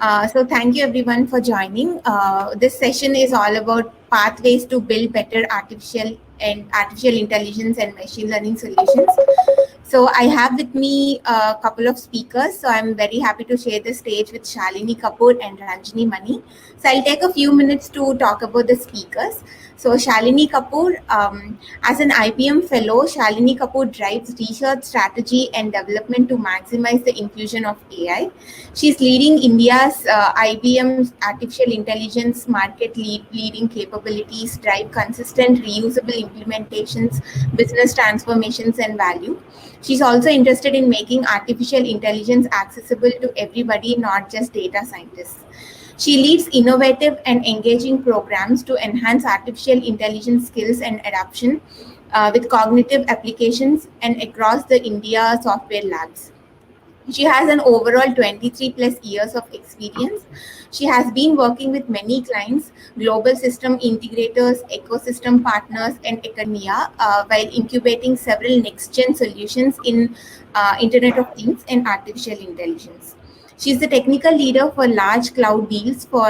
So thank you everyone for joining. This session is all about pathways to build better artificial intelligence and machine learning solutions. So I have with me a couple of speakers. So I'm very happy to share the stage with Shalini Kapoor and Ranjani Mani. So I'll take a few minutes to talk about the speakers. So Shalini Kapoor, as an IBM fellow, Shalini Kapoor drives research, strategy, and development to maximize the inclusion of AI. She's leading India's IBM's artificial intelligence market leading capabilities, drive consistent, reusable implementations, business transformations, and value. She's also interested in making artificial intelligence accessible to everybody, not just data scientists. She leads innovative and engaging programs to enhance artificial intelligence skills and adoption with cognitive applications and across the India software labs. She has an overall 23 plus years of experience. She has been working with many clients, global system integrators, ecosystem partners, and academia while incubating several next-gen solutions in Internet of Things and artificial intelligence. She's the technical leader for large cloud deals for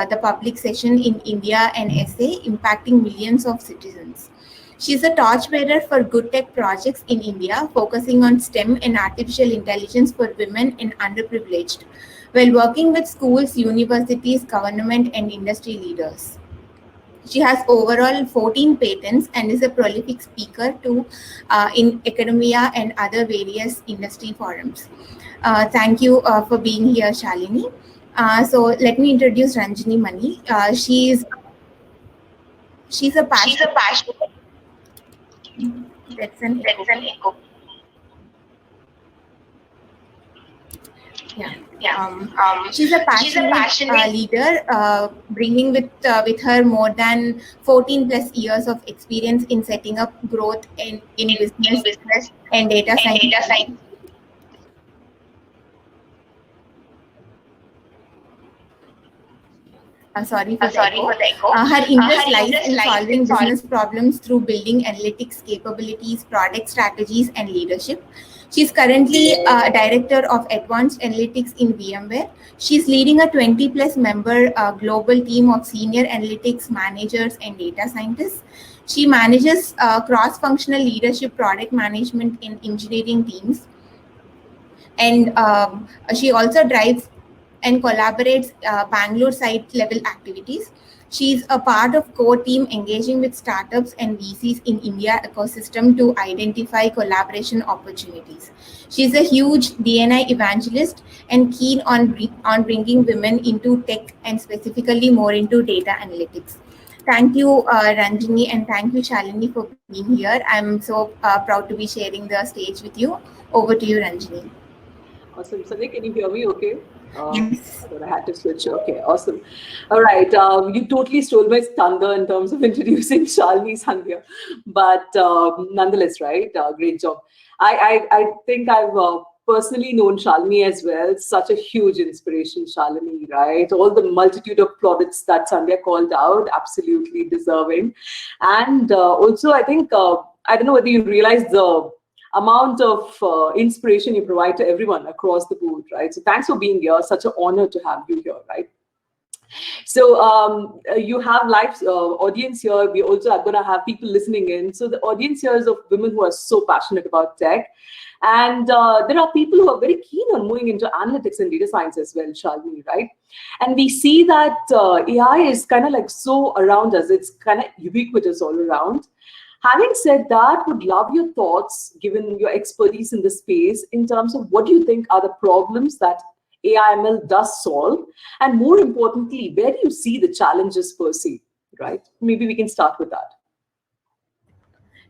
the public session in India and SA, impacting millions of citizens. She's a torchbearer for good tech projects in India, focusing on STEM and artificial intelligence for women and underprivileged, while working with schools, universities, government, and industry leaders. She has overall 14 patents and is a prolific speaker in academia and other various industry forums. Thank you for being here, Shalini. So let me introduce Ranjani Mani. She's a passionate. That's an echo. She's a passionate leader, bringing with her more than 14 plus years of experience in setting up growth in business and data science. Sorry for the echo. Her interest lies in solving business problems through building analytics capabilities, product strategies, and leadership. She's currently Director of Advanced Analytics in VMware. She's leading a 20 plus member global team of senior analytics managers and data scientists. She manages cross-functional leadership, product management in engineering teams. And she also drives and collaborates Bangalore site level activities. She's a part of core team engaging with startups and VCs in India ecosystem to identify collaboration opportunities. She's a huge DNI evangelist and keen on bringing women into tech and specifically more into data analytics. Thank you, Ranjani, and thank you, Shalini, for being here. I'm so proud to be sharing the stage with you. Over to you, Ranjani. Awesome. Sandhya, can you hear me okay? Yes. I had to switch. Okay, awesome. All right. You totally stole my thunder in terms of introducing Shalini Sandhya. But nonetheless, right? Great job. I think I've personally known Shalini as well. Such a huge inspiration, Shalini, right? All the multitude of plaudits that Sandhya called out, absolutely deserving. And also, I think, I don't know whether you realize the amount of inspiration you provide to everyone across the board, right? So thanks for being here. Such an honor to have you here, right? So you have live audience here. We also are going to have people listening in. So the audience here is of women who are so passionate about tech. And there are people who are very keen on moving into analytics and data science as well, Shalini, right? And we see that AI is kind of like so around us. It's kind of ubiquitous all around. Having said that, would love your thoughts, given your expertise in this space, in terms of what do you think are the problems that AI/ML does solve, and more importantly, where do you see the challenges per se, right? Maybe we can start with that.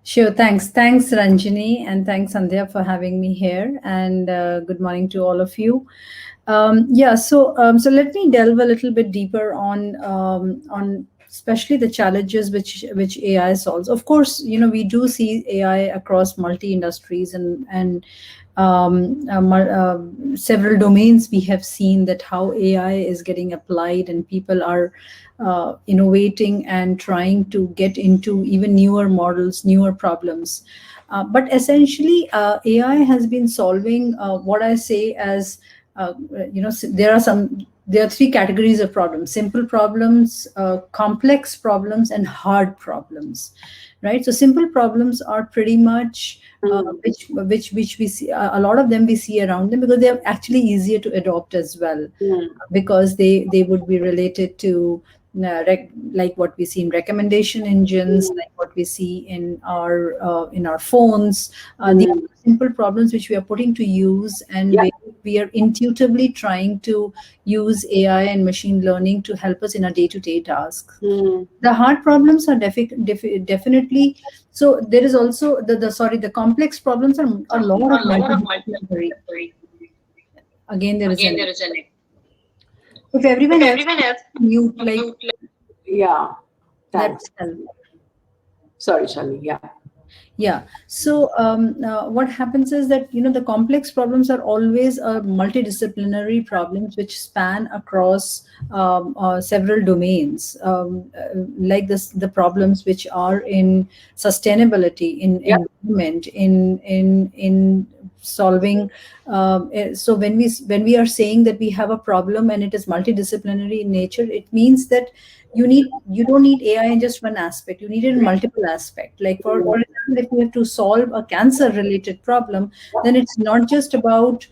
Sure, thanks. Thanks, Ranjani, and thanks, Sandhya, for having me here, and good morning to all of you. So let me delve a little bit deeper on especially the challenges which AI solves. Of course, we do see AI across multi-industries and several domains. We have seen that how AI is getting applied and people are innovating and trying to get into even newer models, newer problems. But essentially, AI has been solving what I say as, there are some there are three categories of problems: simple problems, complex problems, and hard problems, right? So simple problems are pretty much which we see, a lot of them we see around them, because they're actually easier to adopt as well, because they would be related to like what we see in recommendation engines, like what we see in our phones. These are simple problems which we are putting to use, and we are intuitively trying to use AI and machine learning to help us in our day-to-day tasks. The hard problems are definitely, so there is also the complex problems are a lot of multidisciplinary. Again, there is an if everyone else mute, like Yeah, that thanks. will help. Sorry, Shalini. Yeah. Yeah. So what happens is that, the complex problems are always multidisciplinary problems which span across several domains, like the problems which are in sustainability, in environment, in solving. So when we are saying that we have a problem and it is multidisciplinary in nature, it means that you don't need AI in just one aspect. You need it in multiple aspects. Like for example, if you have to solve a cancer related problem, then it's not just about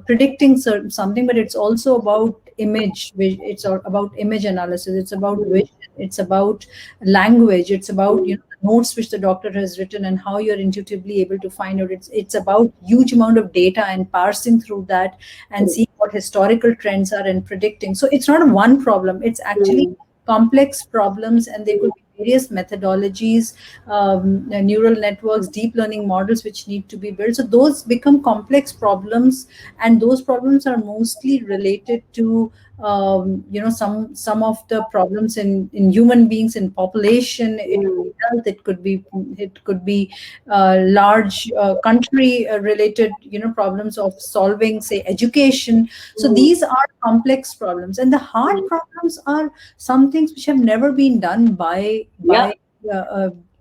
predicting something, but it's also about image. It's about image analysis. It's about vision. It's about language. It's about the notes which the doctor has written and how you're intuitively able to find out. It's about huge amount of data and parsing through that and seeing what historical trends are and predicting. So it's not one problem. It's actually complex problems, and there could be various methodologies, neural networks, deep learning models which need to be built. So those become complex problems, and those problems are mostly related to some of the problems in human beings, in population. It could be health, it could be large country related problems of solving, say, education. So these are complex problems, and the hard problems are some things which have never been done by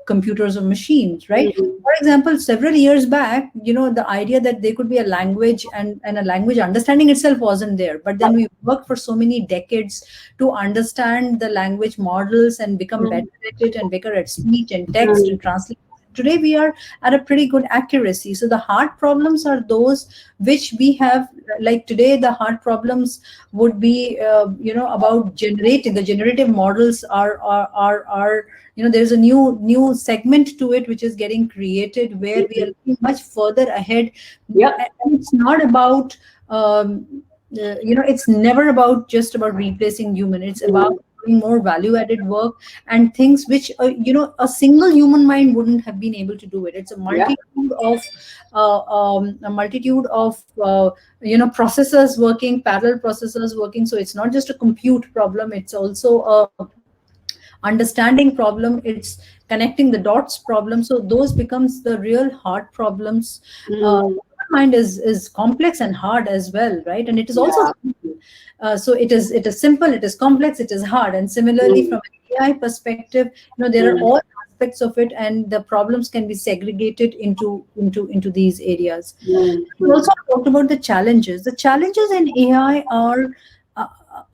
computers or machines, right? For example, several years back, the idea that there could be a language and a language understanding itself wasn't there. But then we worked for so many decades to understand the language models and become better at it and better at speech and text and translation. Today we are at a pretty good accuracy. So the hard problems are those which we have, like today the hard problems would be about generating. The generative models are there's a new segment to it which is getting created, where we are looking much further ahead. And it's not about it's never about just about replacing human. It's about doing more value added work and things which a single human mind wouldn't have been able to do it. It's a multitude of processors working, parallel processors working. So it's not just a compute problem, it's also a understanding problem, it's connecting the dots problem. So those becomes the real hard problems. Mind is complex and hard as well, right? And it is also simple. So it is simple, it is complex, it is hard. And similarly, from an AI perspective, there are all aspects of it, and the problems can be segregated into these areas. We also talked about the challenges. The challenges in AI are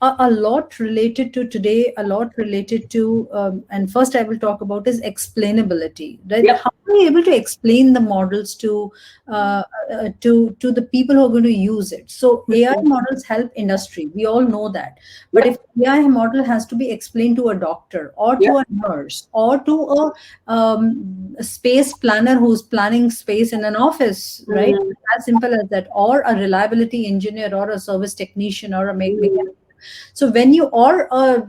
a lot related to today, a lot related to, and first I will talk about is explainability, right? How are we able to explain the models to the people who are going to use it? So AI models help industry, we all know that. But if AI model has to be explained to a doctor or to a nurse or to a space planner who's planning space in an office, right? As simple as that, or a reliability engineer or a service technician or a mechanic. So when you or a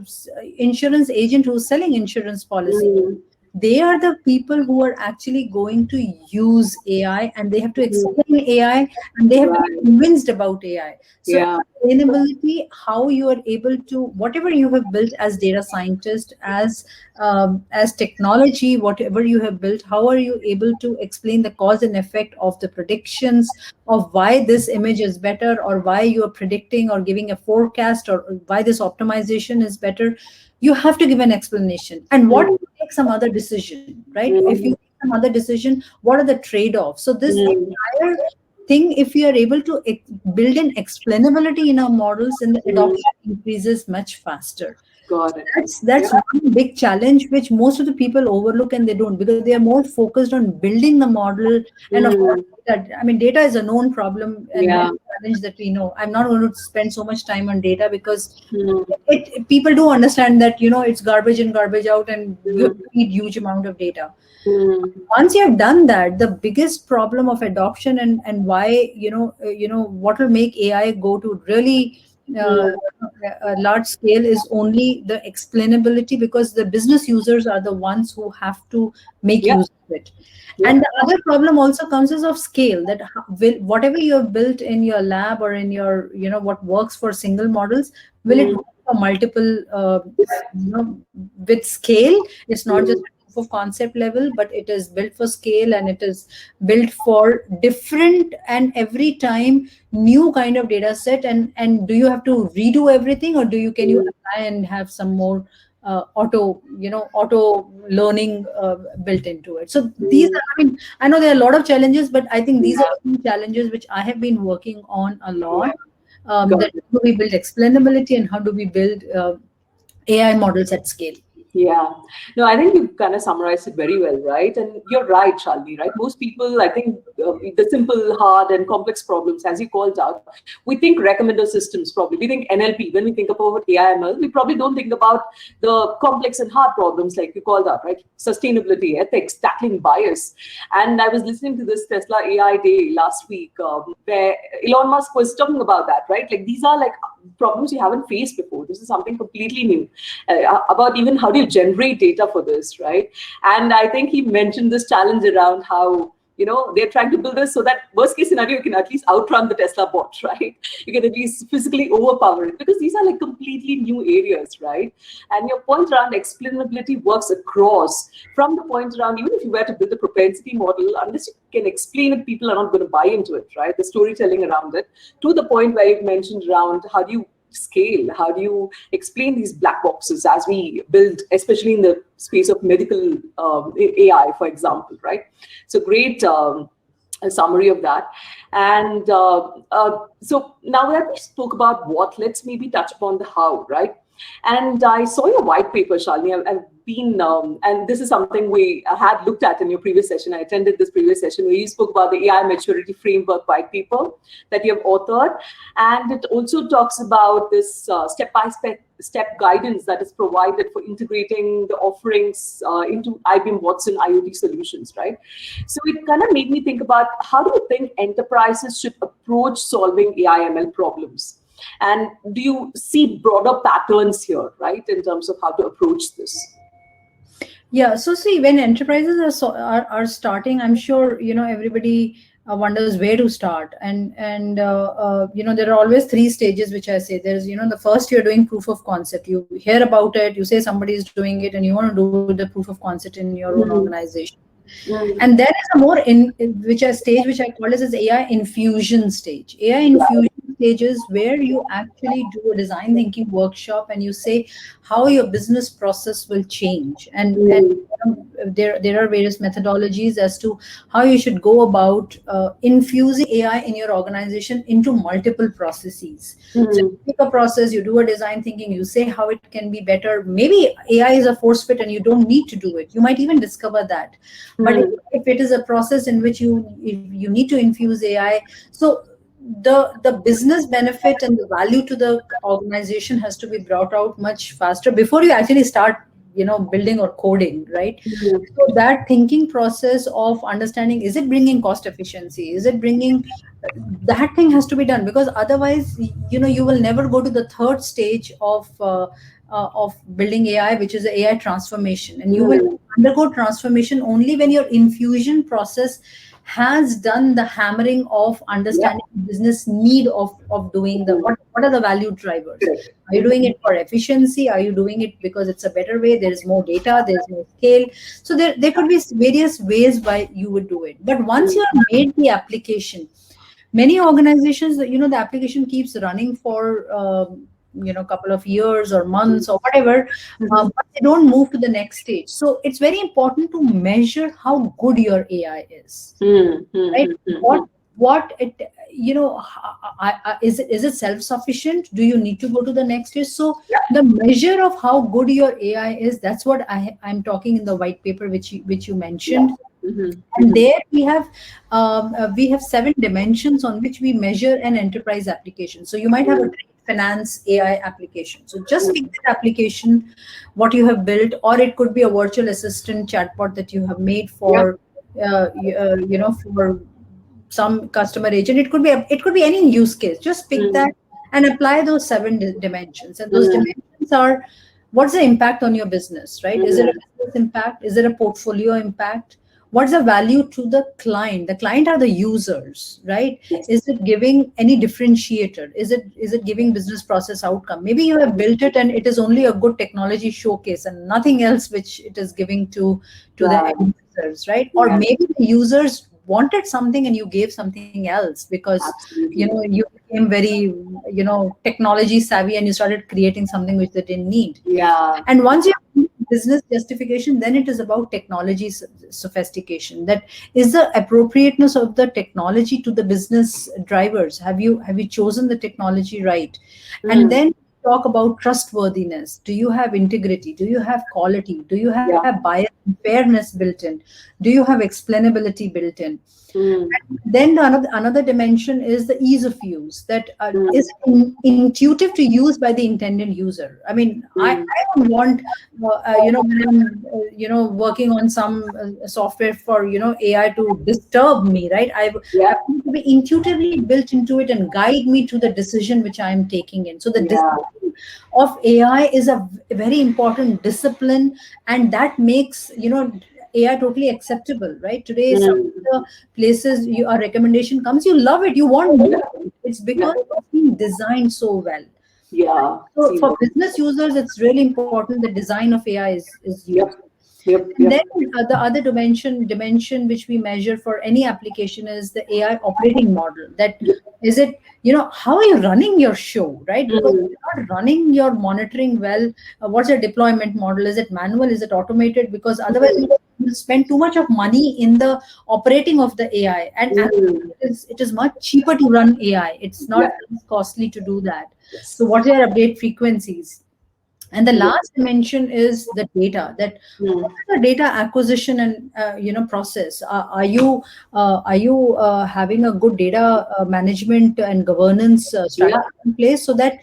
insurance agent who's selling insurance policy, they are the people who are actually going to use AI, and they have to explain AI, and they have to be convinced about AI. So explainability, how you are able to, whatever you have built as data scientist, as technology, whatever you have built, how are you able to explain the cause and effect of the predictions of why this image is better, or why you are predicting or giving a forecast, or why this optimization is better? You have to give an explanation. And what if you take some other decision, right? If you take some other decision, what are the trade-offs? So this entire think if we are able to build in explainability in our models, then the adoption increases much faster. Got it. That's one big challenge which most of the people overlook, and they don't, because they are more focused on building the model. And of course, that, I mean, data is a known problem and known challenge that we know. I'm not going to spend so much time on data because people do understand that, you know, it's garbage in, garbage out, and you need huge amount of data. Once you have done that, the biggest problem of adoption and why, you know, what will make AI go to really a large scale is only the explainability, because the business users are the ones who have to make use of it. And the other problem also comes as of scale, that whatever you have built in your lab or in your, you know, what works for single models, will it work for multiple, you know, with scale? It's not just of concept level, but it is built for scale, and it is built for different and every time new kind of data set. And do you have to redo everything, or can you apply and have some more auto learning built into it? So these are, I mean, I know there are a lot of challenges, but I think these are the challenges which I have been working on a lot. That how do we build explainability, and how do we build AI models at scale? Yeah, no, I think you kind of summarized it very well, right? And you're right, Shalini, right? Most people, I think, the simple, hard, and complex problems, as you called out, we think recommender systems probably. We think NLP. When we think about AI/ML, we probably don't think about the complex and hard problems like you called out, right? Sustainability, ethics, tackling bias. And I was listening to this Tesla AI Day last week, where Elon Musk was talking about that, right? Like, these are like problems you haven't faced before. This is something completely new, about even how do you generate data for this, right? And I think he mentioned this challenge around how, you know, they're trying to build this so that worst case scenario, you can at least outrun the Tesla bot, right? You can at least physically overpower it, because these are like completely new areas, right? And your point around explainability works across, from the point around, even if you were to build a propensity model, unless you can explain it, people are not going to buy into it, right? The storytelling around it, to the point where you've mentioned around how do you scale, how do you explain these black boxes as we build, especially in the space of medical AI, for example, right? So great a summary of that. And so now that we spoke about what, let's maybe touch upon the how, right? And I saw your white paper, Shalini. I've been, and this is something we had looked at in your previous session. I attended this previous session where you spoke about the AI Maturity Framework white paper that you have authored. And it also talks about this step-by-step guidance that is provided for integrating the offerings into IBM Watson IoT solutions, right? So it kind of made me think about, how do you think enterprises should approach solving AI/ML problems? And do you see broader patterns here, right, in terms of how to approach this? Yeah, so see, when enterprises are starting, I'm sure, you know, everybody wonders where to start. And you know, there are always three stages, which I say. There's, you know, the first, you're doing proof of concept. You hear about it, you say somebody is doing it, and you want to do the proof of concept in your own organization. And there is a more stage which I call as AI infusion stage. AI infusion stage is where you actually do a design thinking workshop, and you say how your business process will change. And there are various methodologies as to how you should go about infusing AI in your organization into multiple processes. So you pick a process, you do a design thinking, you say how it can be better. Maybe AI is a force fit and you don't need to do it. You might even discover that. But if it is a process in which you need to infuse AI, so the business benefit and the value to the organization has to be brought out much faster before you actually start, you know, building or coding, right? So that thinking process of understanding, is it bringing cost efficiency? Is it bringing, that thing has to be done, because otherwise, you know, you will never go to the third stage of building AI, which is the AI transformation. And you will undergo transformation only when your infusion process has done the hammering of understanding the business need of doing the what are the value drivers. Are you doing it for efficiency? Are you doing it because it's a better way? There is more data, there's more scale. So there could be various ways why you would do it. But once you have made the application, many organizations, you know, the application keeps running for you know, couple of years or months or whatever, but they don't move to the next stage. So it's very important to measure how good your AI is, right? what it, is it self-sufficient? Do you need to go to the next stage? So the measure of how good your AI is, that's what I'm talking in the white paper which you mentioned. And there we have 7 dimensions on which we measure an enterprise application. So you might have a trade finance AI application. So just pick that application, what you have built, or it could be a virtual assistant chatbot that you have made for, for some customer agent. It could be any use case. Just pick that and apply those 7 dimensions. And those dimensions are, what's the impact on your business, right? Is it a business impact? Is it a portfolio impact? What's the value to the client? The client are the users, right? Yes. Is it giving any differentiator? Is it giving business process outcome? Maybe you have built it and it is only a good technology showcase and nothing else which it is giving to the end users, right? Or maybe the users wanted something and you gave something else because you became very technology savvy and you started creating something which they didn't need. And once you have business justification, then it is about technology sophistication. That is the appropriateness of the technology to the business drivers. Have you chosen the technology right? And then talk about trustworthiness. Do you have integrity? Do you have quality? Do you have bias and fairness built in? Do you have explainability built in? Then another dimension is the ease of use. That is intuitive to use by the intended user. I mean, I don't want when I'm working on some software for AI to disturb me, right? I want to be intuitively built into it and guide me to the decision which I am taking in. So the discipline of AI is a very important discipline, and that makes AI totally acceptable, right? Today, some of the places a recommendation comes, you love it, you want more. It's because it's been designed so well. So for business users, it's really important the design of AI is used. And then the other dimension which we measure for any application is the AI operating model. That is it, how are you running your show, right? Because if you're not running your monitoring well, what's your deployment model? Is it manual? Is it automated? Because otherwise you will spend too much of money in the operating of the AI. And it is much cheaper to run AI. It's not costly to do that. So what are your update frequencies? And the last dimension is the data. That what is the data acquisition and process? Are you having a good data management and governance strategy in place so that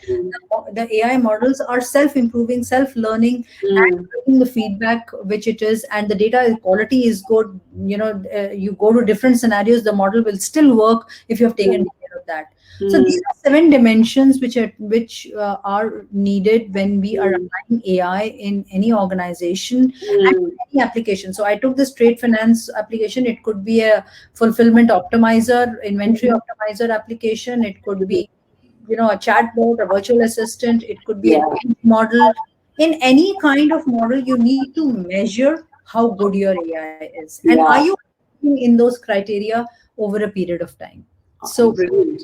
the AI models are self-improving, self-learning, and getting the feedback which it is, and the data quality is good. You go to different scenarios, the model will still work if you have taken care of that. So these are 7 dimensions which are needed when we are applying AI in any organization and any application. So I took this trade finance application. It could be a fulfillment optimizer, inventory optimizer application. It could be a chatbot, a virtual assistant. It could be a model. In any kind of model, you need to measure how good your AI is, and are you in those criteria over a period of time? So brilliant,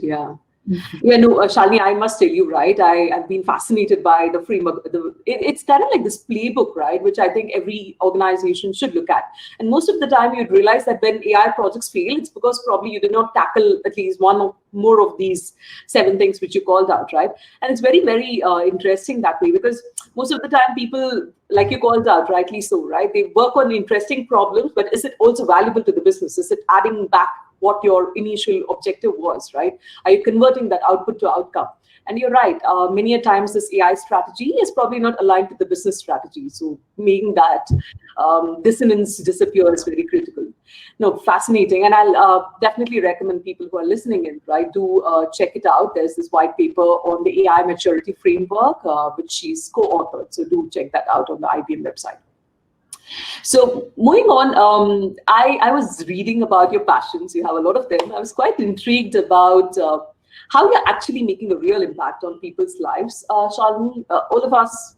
Shalini, I must tell you, right, I've been fascinated by the framework. It's kind of like this playbook, right, which I think every organization should look at. And most of the time you'd realize that when AI projects fail, it's because probably you did not tackle at least one or more of these 7 things which you called out, right? And it's very, very interesting that way, because most of the time people, like you called out, rightly so, right, they work on interesting problems, but is it also valuable to the business? Is it adding back what your initial objective was, right? Are you converting that output to outcome? And you're right, many a times this AI strategy is probably not aligned to the business strategy. So making that dissonance disappear is very critical. No, fascinating. And I'll definitely recommend people who are listening in, right, to check it out. There's this white paper on the AI maturity framework, which she's co-authored. So do check that out on the IBM website. So moving on, I was reading about your passions. You have a lot of them. I was quite intrigued about how you're actually making a real impact on people's lives. Shalini, all of us,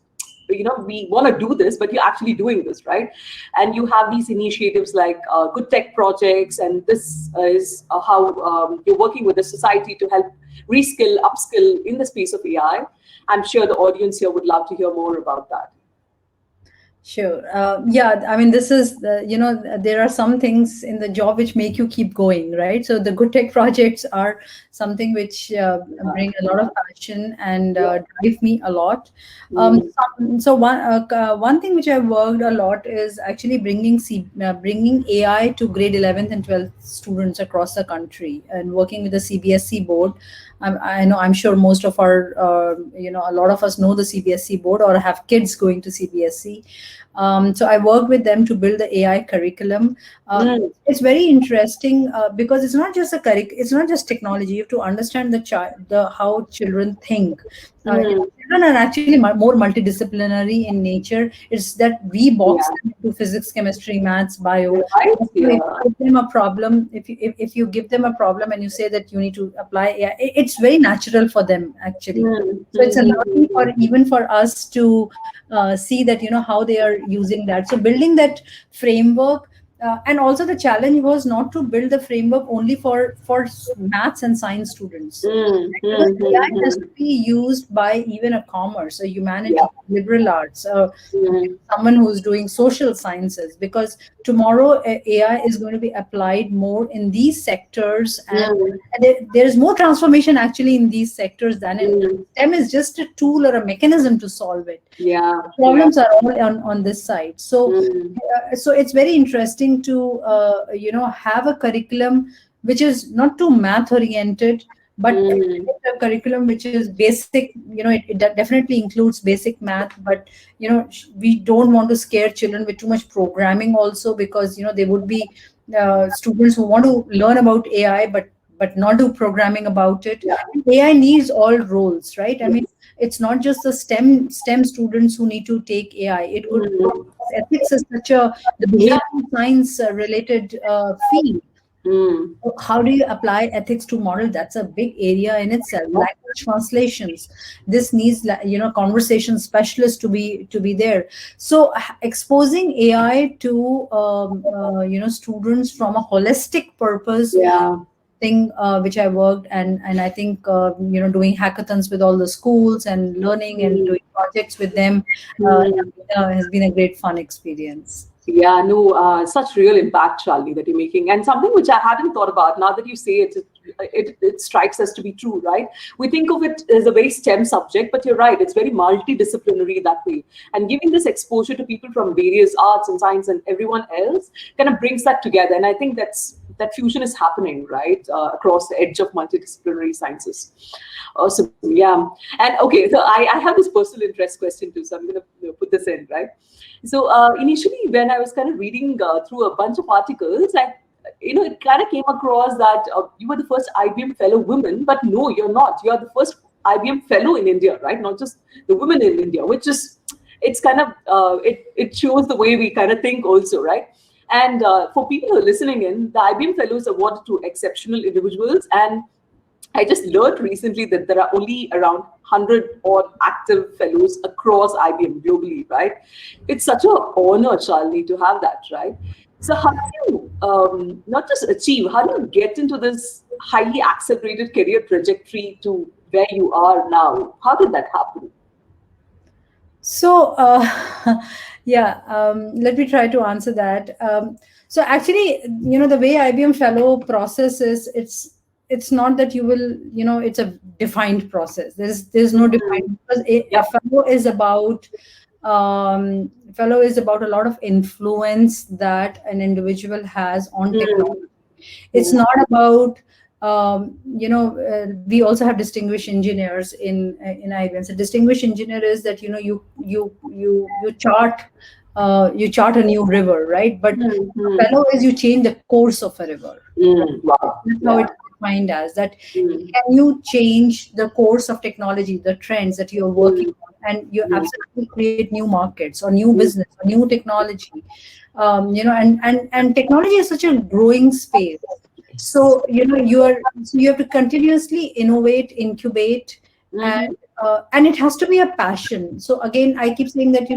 we want to do this, but you're actually doing this, right? And you have these initiatives like good tech projects, and this is how you're working with the society to help reskill, upskill in the space of AI. I'm sure the audience here would love to hear more about that. Sure. Yeah, I mean, this is, there are some things in the job which make you keep going, right? So the good tech projects are something which bring a lot of passion and Yeah. drive me a lot. Mm. So one thing which I worked a lot is actually bringing AI to grade 11th and 12th students across the country, and working with the CBSC board. I know, I'm sure most of our, a lot of us know the CBSC board or have kids going to CBSC. So I worked with them to build the AI curriculum. Mm. It's very interesting because it's not just it's not just technology. You have to understand the how children think. Mm. Children are actually more multidisciplinary in nature. It's that we box Yeah. them into physics, chemistry, maths, bio. Right. If you Yeah. give them a problem, if you give them a problem and you say that you need to apply AI, it's very natural for them actually. Mm. So it's a Mm. learning for even for us to see that how they are using that. So building that framework, and also the challenge was not to build the framework only for maths and science students, Mm. because Mm. AI Mm. has Mm. to be used by even a commerce, a Yeah. humanity, liberal arts, Mm. someone who's doing social sciences, because tomorrow AI is going to be applied more in these sectors, and Mm. there's more transformation actually in these sectors than in Mm. STEM is just a tool or a mechanism to solve it. Yeah. Yeah. Problems are all on this side. So Mm. so it's very interesting to have a curriculum which is not too math oriented, but Mm. a curriculum which is basic. It definitely includes basic math, but we don't want to scare children with too much programming also, because they would be students who want to learn about AI, but not do programming about it. Yeah. AI needs all roles, right? I mean, Yes. it's not just the STEM students who need to take AI. It could Mm. ethics is such a the Yeah. behavioral science related field. Mm. How do you apply ethics to model? That's a big area in itself. Language translations, this needs conversation specialists to be there. So exposing AI to students from a holistic purpose Yeah. thing, which I worked, and I think doing hackathons with all the schools and learning and Mm. doing projects with them uh, Mm. has been a great fun experience. Yeah, no, such real impact, Shalini, that you're making, and something which I hadn't thought about. Now that you say it, it strikes us to be true, right? We think of it as a very STEM subject, but you're right; it's very multidisciplinary that way. And giving this exposure to people from various arts and science and everyone else kind of brings that together. And I think that fusion is happening, right, across the edge of multidisciplinary sciences. Awesome, yeah. And okay, so I have this personal interest question too, so I'm going to put this in, right? So initially, when I was kind of reading through a bunch of articles, it kind of came across that you were the first IBM fellow woman, but no, you're not. You are the first IBM fellow in India, right? Not just the women in India, which is it's kind of it shows the way we kind of think also, right? And for people who are listening in, the IBM fellows are awarded to exceptional individuals, and I just learned recently that there are only around 100 odd active fellows across IBM globally, right? It's such an honor, Shalini, to have that, right? So, how do you not just achieve, how do you get into this highly accelerated career trajectory to where you are now? How did that happen? So, yeah, let me try to answer that. So, actually, the way IBM Fellow process is, it's not that you will, it's a defined process. There's no Mm. defined, because a Yeah. fellow is about a lot of influence that an individual has on Mm. technology. It's Mm. not about we also have distinguished engineers in IBM. So distinguished engineer is that you chart a new river, right? But Mm. a fellow is you change the course of a river. Mm. Wow. That's how Yeah. it's defined as that. Mm. Can you change the course of technology, the trends that you're working Mm. on, and you Mm. absolutely create new markets or new Mm. business or new technology? And technology is such a growing space. So you have to continuously innovate, incubate, Mhm. and it has to be a passion. So again, I keep saying that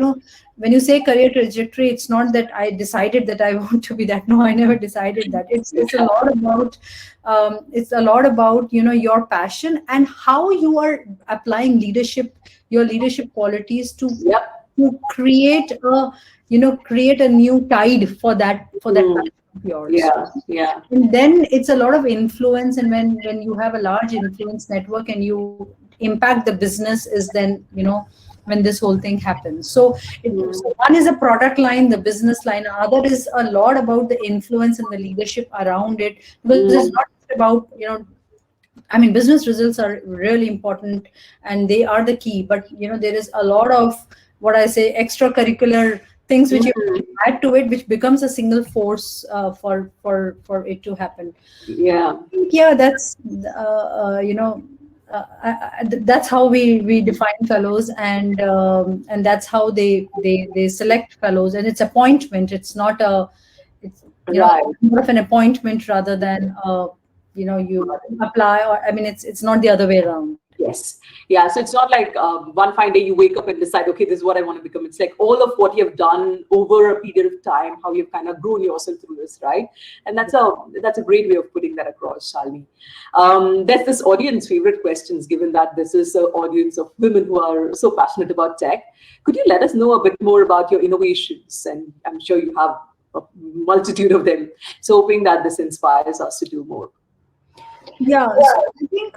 when you say career trajectory, it's not that I decided that I want to be that. No, I never decided that. It's a lot about your passion and how you are applying your leadership qualities to Yep. to create a new tide for that passion of yours. Yeah. And then it's a lot of influence, and when you have a large influence network and you impact the business, is then when this whole thing happens. So one is a product line, the business line. Other is a lot about the influence and the leadership around it, because it's not just about I mean, business results are really important and they are the key, but there is a lot of what I say extracurricular things which you add to it, which becomes a single force for it to happen. Yeah. Yeah, that's that's how we define fellows, and that's how they select fellows, and it's appointment. It's not a it's Right. more of an appointment rather than you apply, or I mean it's not the other way around. Yes. Yeah. So it's not like one fine day you wake up and decide, okay, this is what I want to become. It's like all of what you've done over a period of time, how you've kind of grown yourself through this, right? And that's a great way of putting that across, Shalini. There's this audience favorite questions, given that this is an audience of women who are so passionate about tech. Could you let us know a bit more about your innovations? And I'm sure you have a multitude of them. So hoping that this inspires us to do more. Yeah, so I think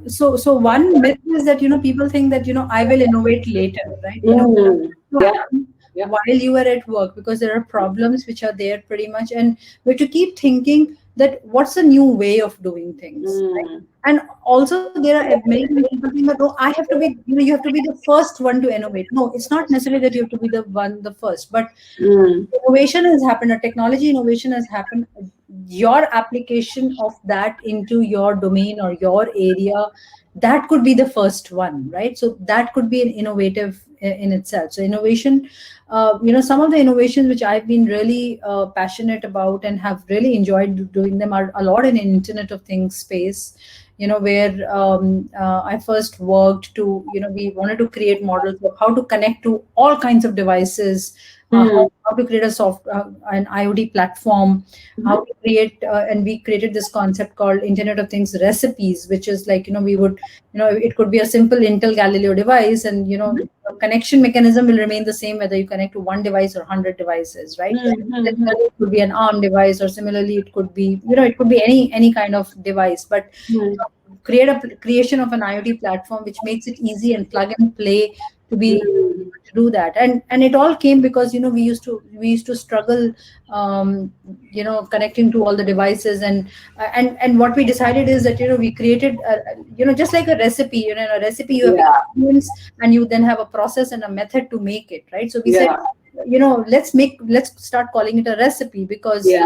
so one myth is that people think that I will innovate later, right? To Yeah. happen Yeah. while you are at work, because there are problems which are there pretty much, and we have to keep thinking that what's a new way of doing things, right? And also there are many people think that, oh, I have to be you have to be the first one to innovate. No, it's not necessarily that you have to be the first, but innovation has happened, a technology innovation has happened. Your application of that into your domain or your area, that could be the first one, right? So that could be an innovative in itself. So innovation, some of the innovations which I've been really passionate about and have really enjoyed doing them are a lot in Internet of Things space, where I first worked to, we wanted to create models of how to connect to all kinds of devices, how to create an IoT platform, how to create, and we created this concept called Internet of Things recipes, which is like, we would, it could be a simple Intel Galileo device, and, the connection mechanism will remain the same whether you connect to one device or 100 devices, right? Similarly, it could be an ARM device, or similarly, it could be, it could be any kind of device, but creation of an IoT platform which makes it easy and plug and play to be to do that. And it all came because we used to struggle connecting to all the devices, and what we decided is that we created just like a recipe. In a recipe you have ingredients, and you then have a process and a method to make it, right? So we said, let's start calling it a recipe, because you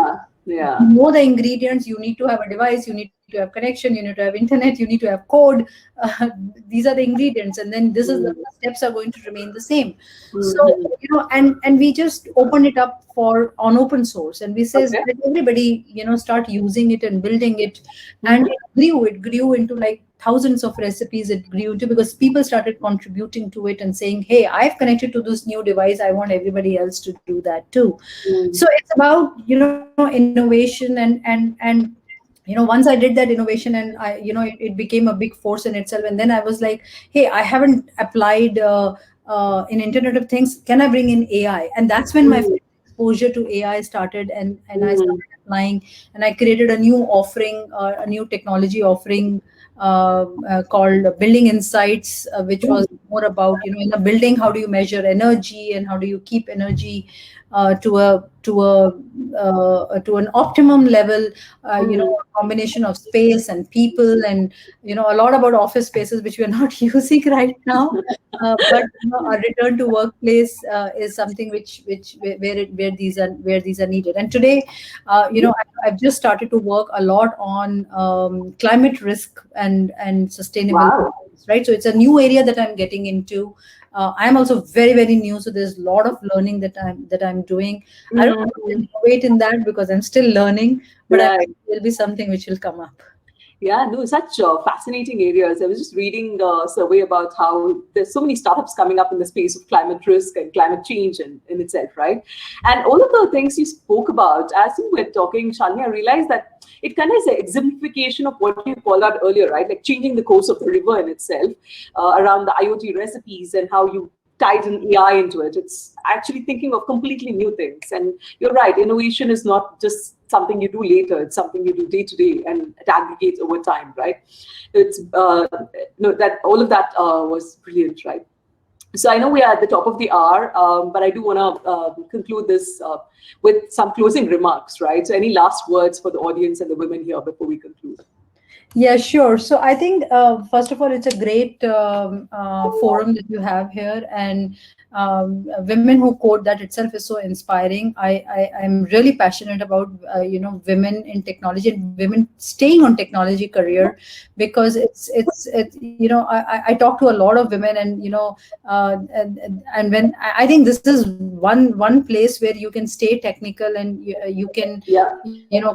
know the ingredients. You need to have a device, you need to have connection, you need to have internet, you need to have code. These are the ingredients, and then this is the steps are going to remain the same. So and we just opened it up on open source, and we says let everybody start using it and building it. And it grew into like thousands of recipes. It grew into, because people started contributing to it and saying, hey, I've connected to this new device, I want everybody else to do that too. So it's about innovation, and once I did that innovation, and it became a big force in itself. And then I was like, hey, I haven't applied in Internet of Things, can I bring in AI? And that's when my exposure to AI started, and I started applying, and I created a new offering, a new technology offering called Building Insights, which was more about in a building, how do you measure energy and how do you keep energy to an optimum level, a combination of space and people, and a lot about office spaces which we are not using right now, but a return to workplace is something where these are needed. And today I've just started to work a lot on climate risk and sustainability. Right, so it's a new area that I'm getting into. I'm also very, very new, so there's a lot of learning that I'm doing. I don't innovate in that because I'm still learning, but I think it will be something which will come up. Yeah, no, such fascinating areas. I was just reading a survey about how there's so many startups coming up in the space of climate risk and climate change in itself, right? And all of the things you spoke about, as you were talking, Shalini, I realized that it kind of is an exemplification of what you called out earlier, right? Like changing the course of the river in itself, around the IoT recipes and how you tied an AI into it. It's actually thinking of completely new things. And you're right, innovation is not just something you do later, it's something you do day to day, and it aggregates over time, right? It's no, that all of that was brilliant, right? So I know we are at the top of the hour, but I do want to conclude this with some closing remarks, right? So any last words for the audience and the women here before we conclude? Yeah, sure. So I think, first of all, it's a great forum that you have here, and women who code, that itself is so inspiring. I'm really passionate about women in technology and women staying on technology career, because I talk to a lot of women, and and when I think this is one place where you can stay technical, and you can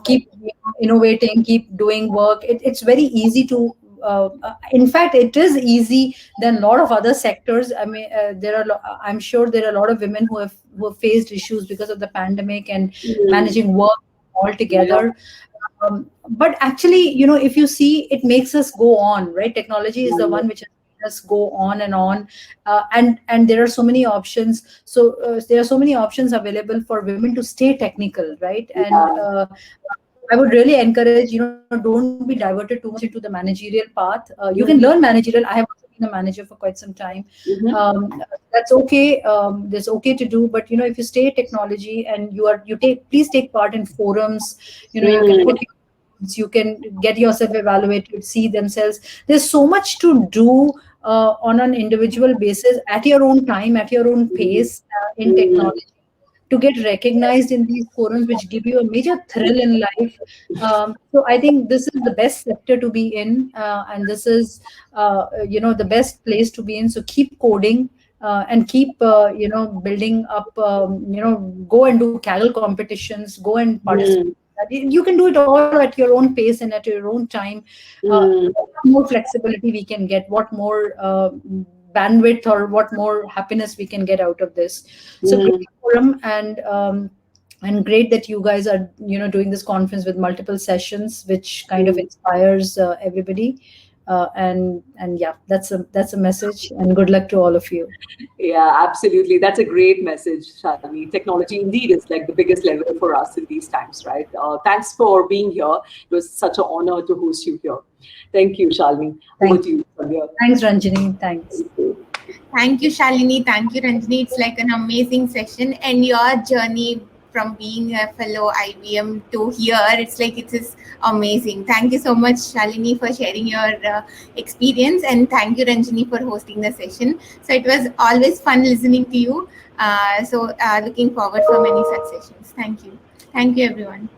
keep innovating, keep doing work. It's very easy to in fact, it is easy than a lot of other sectors. I mean, I'm sure there are a lot of women who have faced issues because of the pandemic and managing work all together. But actually, if you see, it makes us go on, right? Technology is the one which has us go on and on, and there are so many options. So there are so many options available for women to stay technical, right? And I would really encourage, don't be diverted too much into the managerial path. You can learn managerial. I have also been a manager for quite some time. That's okay. That's okay to do. But if you stay technology and please take part in forums. You can put. You can get yourself evaluated, see themselves. There's so much to do on an individual basis, at your own time, at your own pace, in technology, to get recognized in these forums, which give you a major thrill in life. So I think this is the best sector to be in, and this is the best place to be in. So keep coding, and keep building up. Go and do Kaggle competitions, go and participate. You can do it all at your own pace and at your own time. What more flexibility we can get, what more bandwidth, or what more happiness we can get out of this. So great forum, and great that you guys are doing this conference with multiple sessions, which kind of inspires everybody. And yeah, that's a message, and good luck to all of you. Yeah, absolutely. That's a great message, Shalini. Technology indeed is like the biggest lever for us in these times, right? Thanks for being here. It was such an honor to host you here. Thank you, Shalini. Over to you, Sandhya. Thanks, Ranjani. Thanks. Thank you, Shalini. Thank you, Ranjani. It's like an amazing session, and your journey from being a fellow IBM to here, it's like it is amazing. Thank you so much, Shalini, for sharing your experience, and thank you, Ranjani, for hosting the session. So it was always fun listening to you. Looking forward for many such sessions. Thank you. Thank you, everyone.